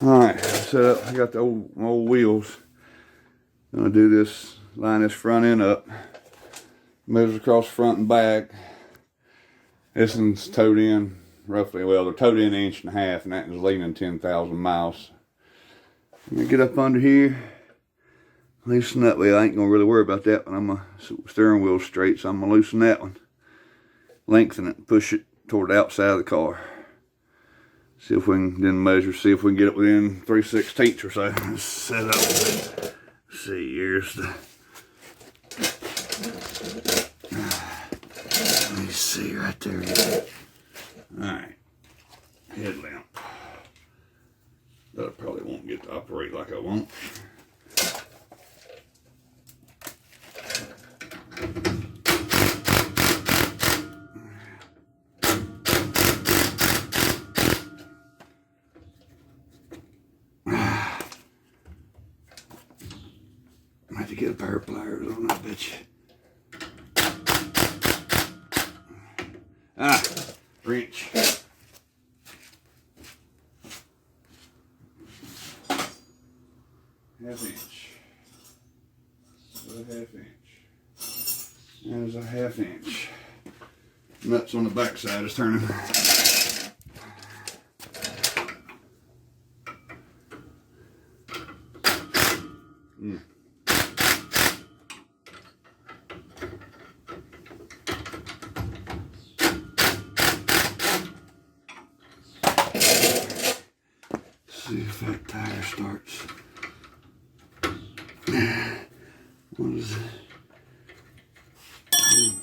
Alright, set up. I got the old wheels. I'm gonna do this, line this front end up, measure across front and back. This one's towed in roughly, well, they're towed in 1.5 inches, and that is leaning 10,000 miles. I'm gonna get up under here, loosen that way. I ain't gonna really worry about that one. My steering wheel's straight, so I'm gonna loosen that one, lengthen it, push it toward the outside of the car. See if we can then measure, see if we can get it within 3/16 or so. Let's set up. Let's see, here's the. Let me see right there. Alright. Headlamp. That probably won't get to operate like I want. I have to get a pair of pliers on that bitch. Wrench. Half inch. So a half inch. There's a half inch. Nuts on the back side is turning. See if that tire starts. What is it? 1.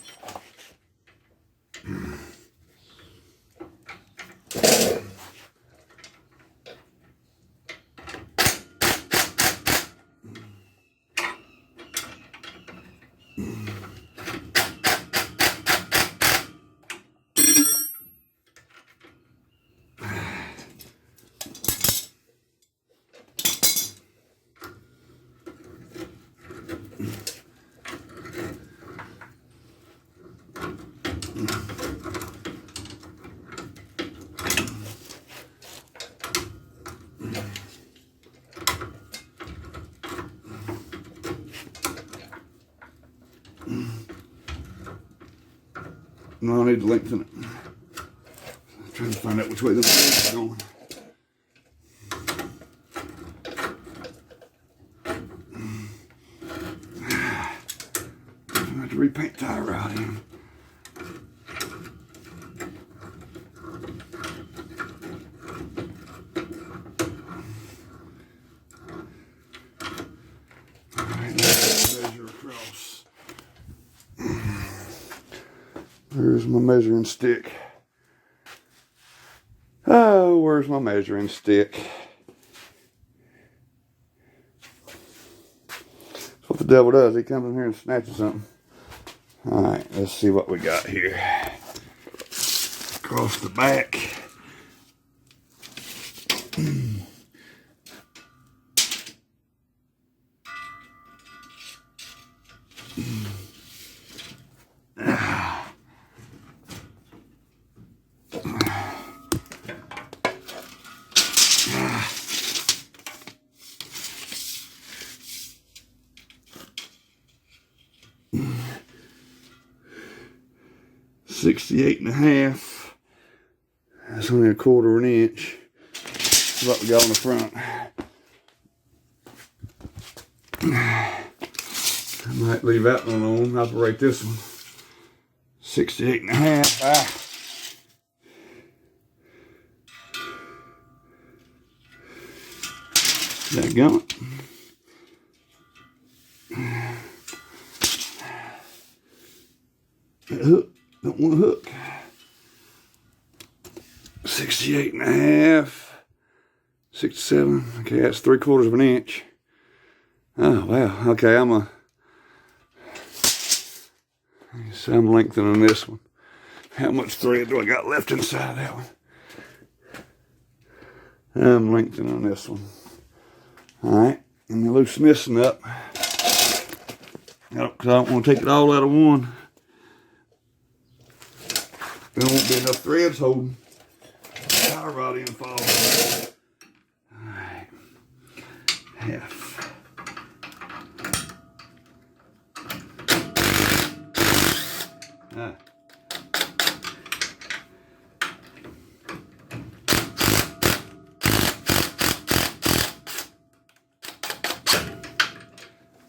No, I need to lengthen it. I'm trying to find out which way the blade is going. I have to repaint tire rod in. Alright, let's measure across. There's my measuring stick. Oh, where's my measuring stick? That's what the devil does. He comes in here and snatches something. Alright, let's see what we got here. Across the back. $68.5. That's only 1/4 inch. That's what we got on the front. I might leave that one on, operate this one. 68.5. That gun. That hook. Don't want to hook. 68.5. 67. Okay, that's 3/4 inch. Oh wow. Okay, I'm lengthening this one. How much thread do I got left inside that one? I'm lengthening this one. Alright, let me loosen this one up. Because I don't want to take it all out of one. There won't be enough threads holding. Power rod in fall. Alright. half. Ah.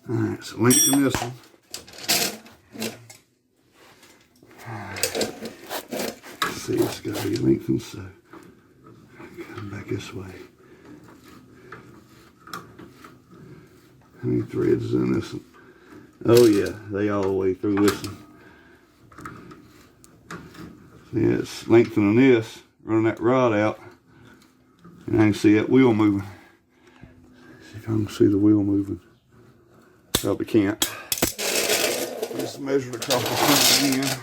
Alright, so lengthen this one. See, it's got to be lengthened, so come back this way. How many threads is in this one? Oh yeah, they all the way through this one. See, it's lengthening this, running that rod out, and I can see that wheel moving. See if I can see the wheel moving. Probably can't. Just measure it across the front again.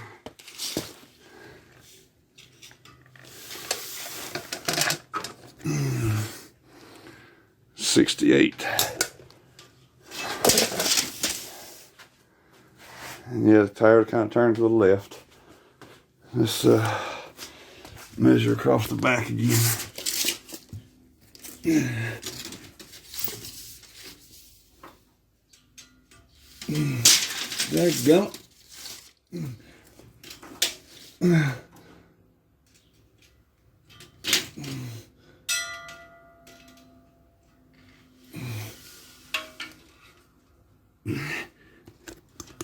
$68. And yeah, the tire kind of turned to the left. Let's measure across the back again. There you go.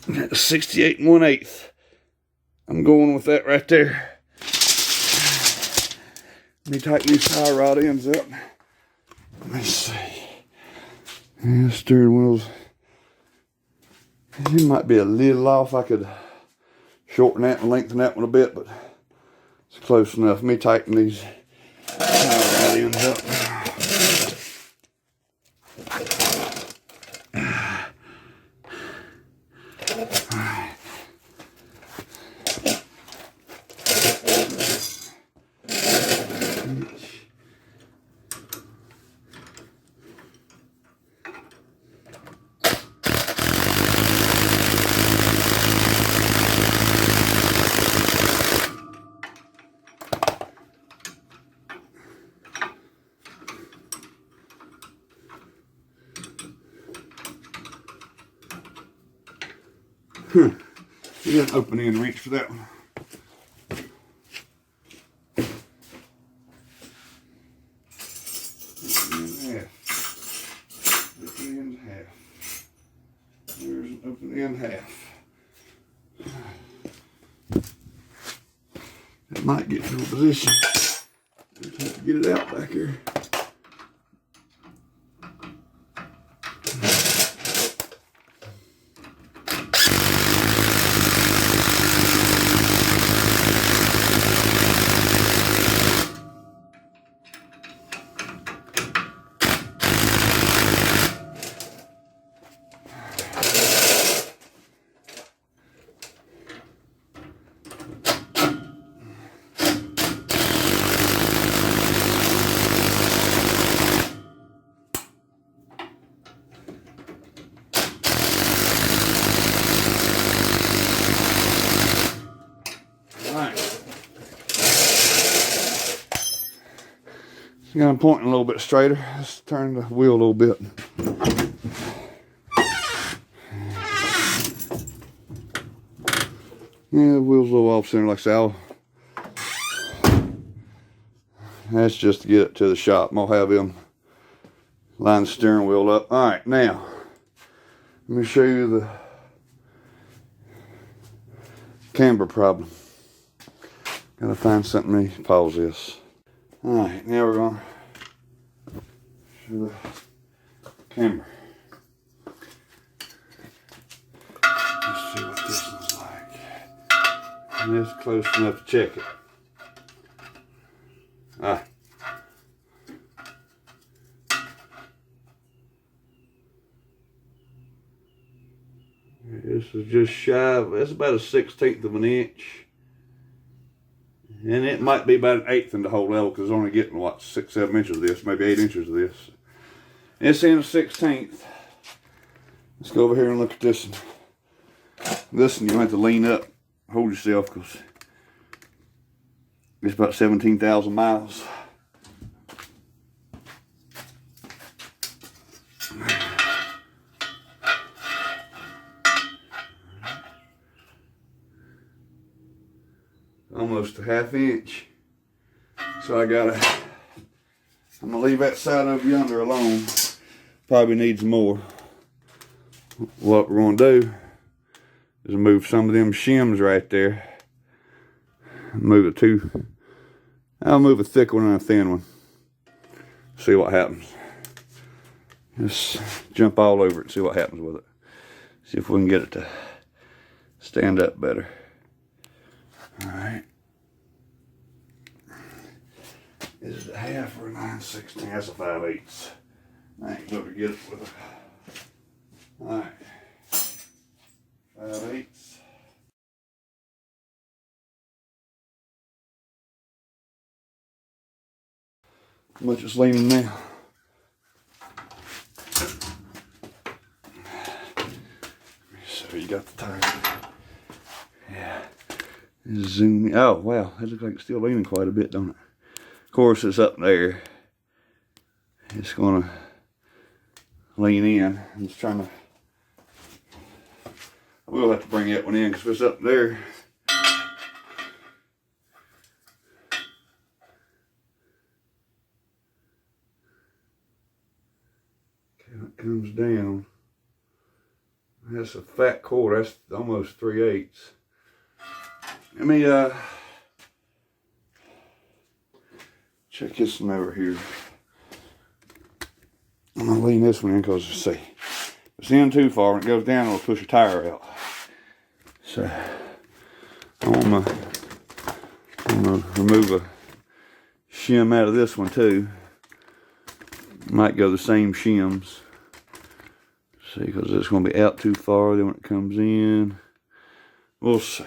That's 68 1/8. I'm going with that right there. Let me tighten these tie rod ends up. Let me see. Yeah, steering wheels. It might be a little off. I could shorten that and lengthen that one a bit, but it's close enough. Let me tighten these tie rod ends up. You got an open end reach for that one. Open end half. There's an open end half. It might get to a position. Just have to get it out back here. Got them pointing a little bit straighter. Let's turn the wheel a little bit. Yeah, the wheel's a little off center like so. That's just to get it to the shop. I'm gonna have him line the steering wheel up. Alright, now let me show you the camber problem. Gotta find something to pause this. Alright, now we're going to show the camber. Let's see what this one's like. And it's close enough to check it. Ah. This is just shy of, that's about 1/16 of an inch. And it might be about 1/8 in the whole level because it's only getting, what, 6, 7 inches of this, maybe 8 inches of this. It's in a 1/16. Let's go over here and look at this one. This one you have to lean up, hold yourself because it's about 17,000 miles. Almost a ½ inch. So I'm gonna leave that side of yonder alone. Probably needs more. What we're gonna do is move some of them shims right there. I'll move a thick one and a thin one. See what happens. Just jump all over it and see what happens with it. See if we can get it to stand up better. Alright. Is it a half or a 9/16? That's a 5/8. I ain't gonna get it with a. Alright. 5/8. How much it's leaning now? So you got the tire. Yeah. Zoom in. Oh wow, it looks like it's still leaning quite a bit, don't it? Of course, it's up there. It's gonna lean in. I'm just trying to. I will have to bring that one in because if it's up there. Okay, it comes down. That's a fat cord. That's almost 3/8. Let me check this one over here. I'm gonna lean this one in because see, if it's in too far and it goes down, it'll push a tire out. So I'm gonna remove a shim out of this one too. Might go the same shims. See, because it's gonna be out too far. Then when it comes in, we'll see.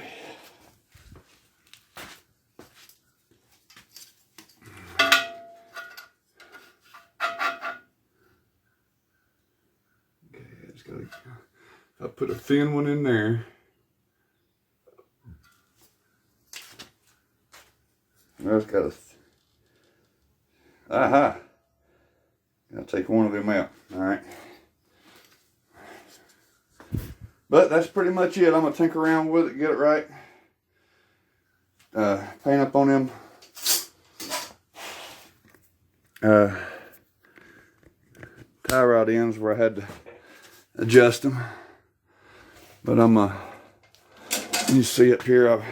I put a thin one in there. That's got a. Aha! I'll take one of them out. All right. But that's pretty much it. I'm gonna tinker around with it, get it right. Paint up on them. Tie rod ends where I had to adjust them. But you see up here, I've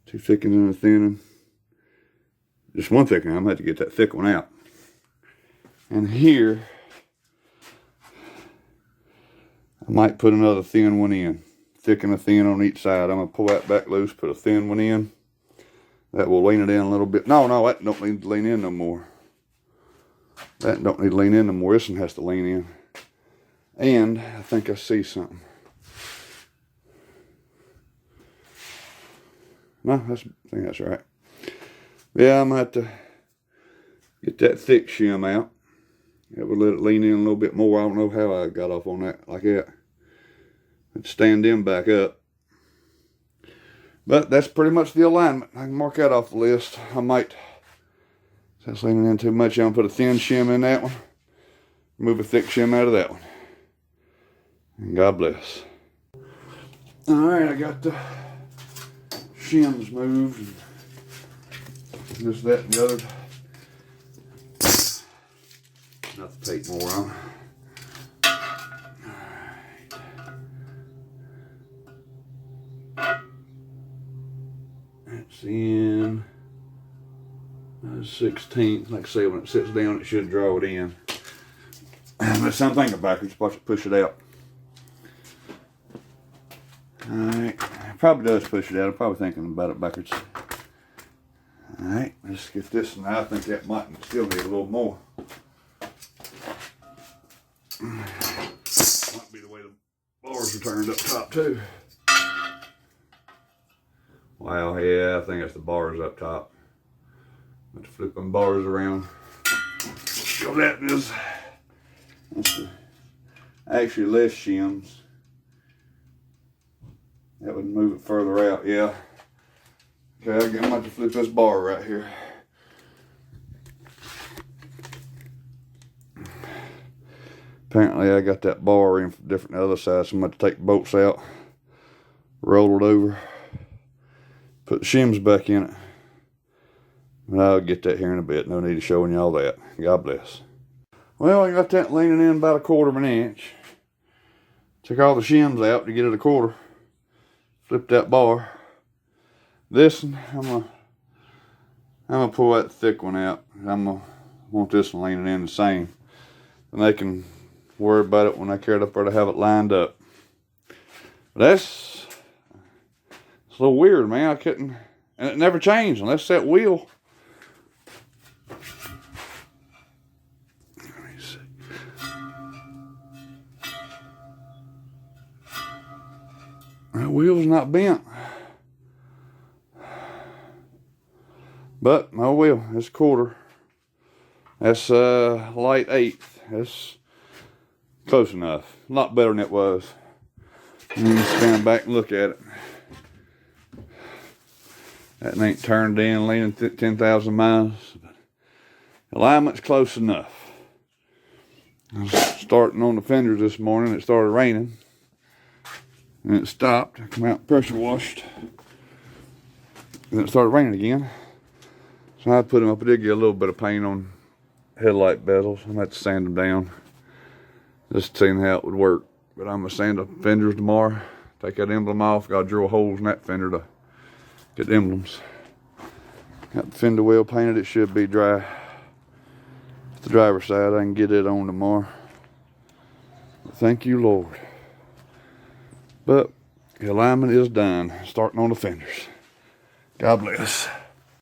two thickening and a thinning. Just one thickening, I'm gonna have to get that thick one out. And here, I might put another thin one in. Thicken a thin on each side. I'm gonna pull that back loose, put a thin one in. That will lean it in a little bit. No, that don't need to lean in no more. That don't need to lean in no more. This one has to lean in. And I think I see something. No, I think that's right. Yeah, I'm gonna have to get that thick shim out. It would let it lean in a little bit more. I don't know how I got off on that like that. I'd stand them back up. But that's pretty much the alignment. I can mark that off the list. I might, if that's leaning in too much, I'm gonna put a thin shim in that one. Move a thick shim out of that one. And God bless. Alright, I got the shims moved. This, that, and the other. Not to take more on. That's in 16th. Like I say, when it sits down, it should draw it in. Unless I'm thinking backwards, watch it push it out. Alright, it probably does push it out. I'm probably thinking about it backwards. Alright, let's get this one. I think that might still need a little more. Might be the way the bars are turned up top too. Wow, yeah, I think that's the bars up top. Have to flip them bars around. So that is, that's the, actually less shims. That would move it further out, yeah. Okay, I'm going to flip this bar right here. Apparently I got that bar in different the other side, so I'm going to take the bolts out, roll it over, put the shims back in it. And I'll get that here in a bit. No need to showing y'all that. God bless. Well, I got that leaning in about 1/4 of an inch. Took all the shims out to get it 1/4. Flipped that bar. This one, I'm gonna pull that thick one out. I'm gonna want this one leaning in the same. And they can worry about it when I carry it up there to have it lined up. But it's a little weird, man. I couldn't, and it never changed unless that wheel. Let me see. That wheel's not bent. But oh well, it's 1/4. That's light 1/8. That's close enough. A lot better than it was. And you stand back and look at it. That ain't turned in, leaning 10,000 miles. But alignment's close enough. I was starting on the fenders this morning. It started raining. And it stopped. I come out and pressure washed. And it started raining again. So I put them up. I did get a little bit of paint on headlight bezels. I'm going to have to sand them down. Just seeing how it would work. But I'm going to sand the fenders tomorrow. Take that emblem off. Got to drill holes in that fender to get the emblems. Got the fender well painted. It should be dry. The driver's side, I can get it on tomorrow. But thank you, Lord. But the alignment is done. Starting on the fenders. God bless.